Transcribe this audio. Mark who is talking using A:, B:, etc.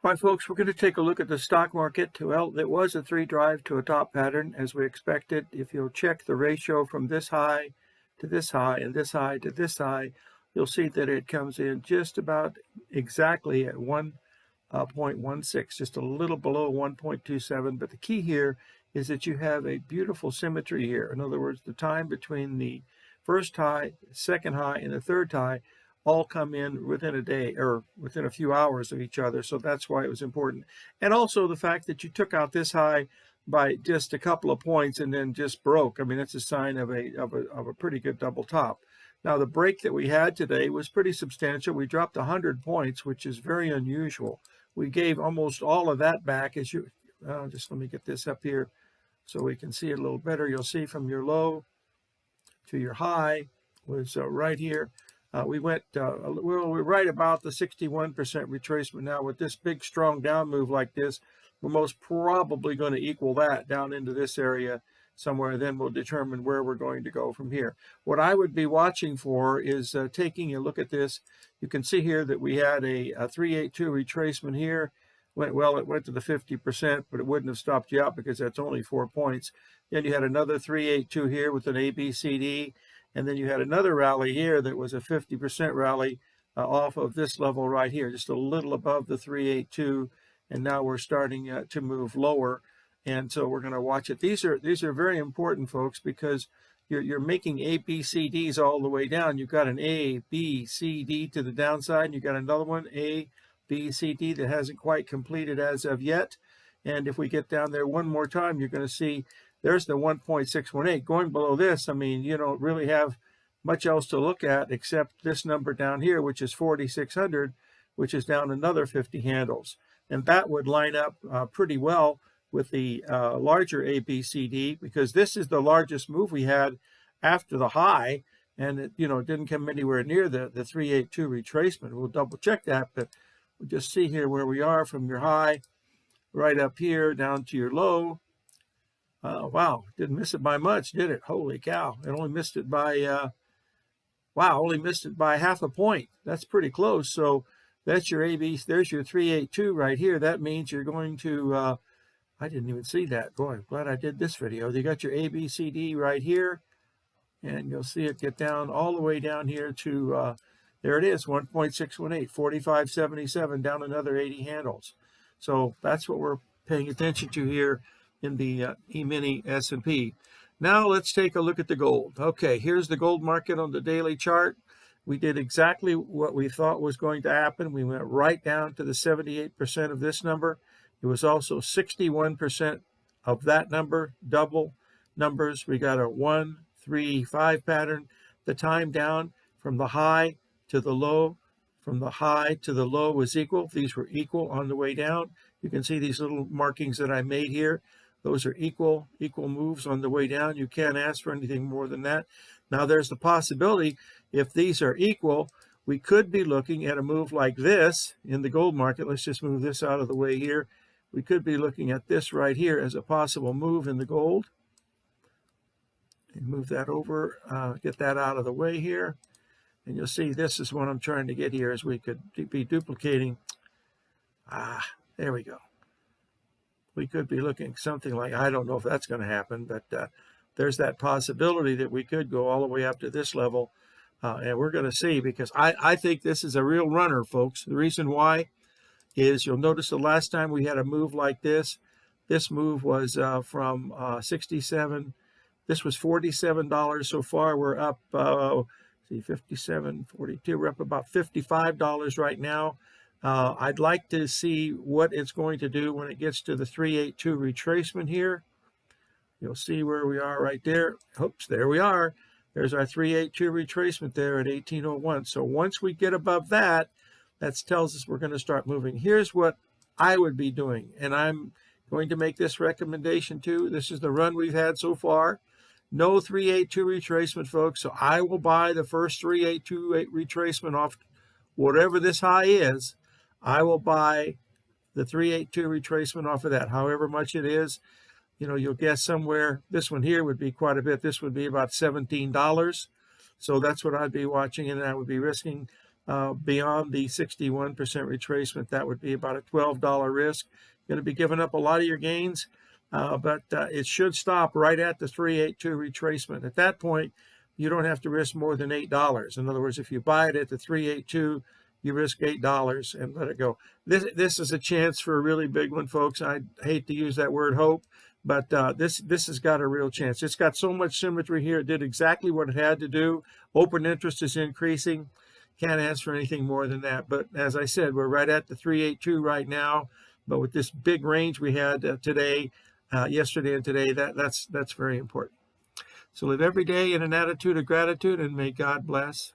A: All right, folks, we're going to take a look at the stock market. Well, it was a three drive to a top pattern as we expected. If you'll check the ratio from this high to this high and this high to this high, you'll see that it comes in just about exactly at 1.16, just a little below 1.27. But the key here is that you have a beautiful symmetry here. In other words, the time between the first high, second high, and the third high all come in within a day or within a few hours of each other. So that's why it was important. And also the fact that you took out this high by just a couple of points and then just broke. I mean, that's a sign of a pretty good double top. Now, the break that we had today was pretty substantial. We dropped 100 points, which is very unusual. We gave almost all of that back. As you just let me get this up here so we can see it a little better. You'll see from your low to your high was right here. We went, we're right about the 61% retracement now. With this big, strong down move like this, we're most probably going to equal that down into this area somewhere. Then we'll determine where we're going to go from here. What I would be watching for is taking a look at this. You can see here that we had a 382 retracement here. It went to the 50%, but it wouldn't have stopped you out because that's only 4 points. Then you had another 382 here with an ABCD. And then you had another rally here that was a 50% rally off of this level right here, just a little above the 382. And now we're starting to move lower. And so we're going to watch it. These are very important, folks, because you're making ABCDs all the way down. You've got an A, B, C, D to the downside. And you've got another one, A, B, C, D, that hasn't quite completed as of yet. And if we get down there one more time, you're going to see there's the 1.618. Going below this, I mean, you don't really have much else to look at except this number down here, which is 4,600, which is down another 50 handles. And that would line up pretty well with the larger ABCD, because this is the largest move we had after the high, and it didn't come anywhere near the 382 retracement. We'll double check that, but we'll just see here where we are from your high right up here down to your low. Wow, didn't miss it by much, did it? Holy cow. It only missed it by, only missed it by half a point. That's pretty close. So that's your AB. There's your 382 right here. That means you're going to, I didn't even see that. Boy, I'm glad I did this video. You got your ABCD right here, and you'll see it get down all the way down here to, there it is, 1.618, 45.77, down another 80 handles. So that's what we're paying attention to here in the E-mini S&P. Now let's take a look at the gold. Okay, here's the gold market on the daily chart. We did exactly what we thought was going to happen. We went right down to the 78% of this number. It was also 61% of that number, double numbers. We got a 1, 3, 5 pattern. The time down from the high to the low, from the high to the low was equal. These were equal on the way down. You can see these little markings that I made here. Those are equal moves on the way down. You can't ask for anything more than that. Now there's the possibility, if these are equal, we could be looking at a move like this in the gold market. Let's just move this out of the way here. We could be looking at this right here as a possible move in the gold. And move that over, get that out of the way here. And you'll see this is what I'm trying to get here, as we could be duplicating. There we go. We could be looking at something like, I don't know if that's going to happen, but there's that possibility that we could go all the way up to this level. And we're going to see, because I think this is a real runner, folks. The reason why is you'll notice the last time we had a move like this move was from 67. This was $47 so far. We're up, see, 57.42. We're up about $55 right now. I'd like to see what it's going to do when it gets to the 382 retracement here. You'll see where we are right there. Oops, there we are. There's our 382 retracement there at 1801. So once we get above that, that tells us we're going to start moving. Here's what I would be doing, and I'm going to make this recommendation too. This is the run we've had so far. No 382 retracement, folks. So I will buy the first 382 retracement off whatever this high is. I will buy the 382 retracement off of that, however much it is. You'll guess somewhere, this one here would be quite a bit. This would be about $17. So that's what I'd be watching, and I would be risking beyond the 61% retracement. That would be about a $12 risk. You're going to be giving up a lot of your gains, but it should stop right at the 382 retracement. At that point, you don't have to risk more than $8. In other words, if you buy it at the 382, you risk $8 and let it go. This is a chance for a really big one, folks. I hate to use that word hope, but this has got a real chance. It's got so much symmetry here. It did exactly what it had to do. Open interest is increasing. Can't ask for anything more than that. But as I said, we're right at the 382 right now. But with this big range we had today, yesterday and today, that's very important. So live every day in an attitude of gratitude, and may God bless.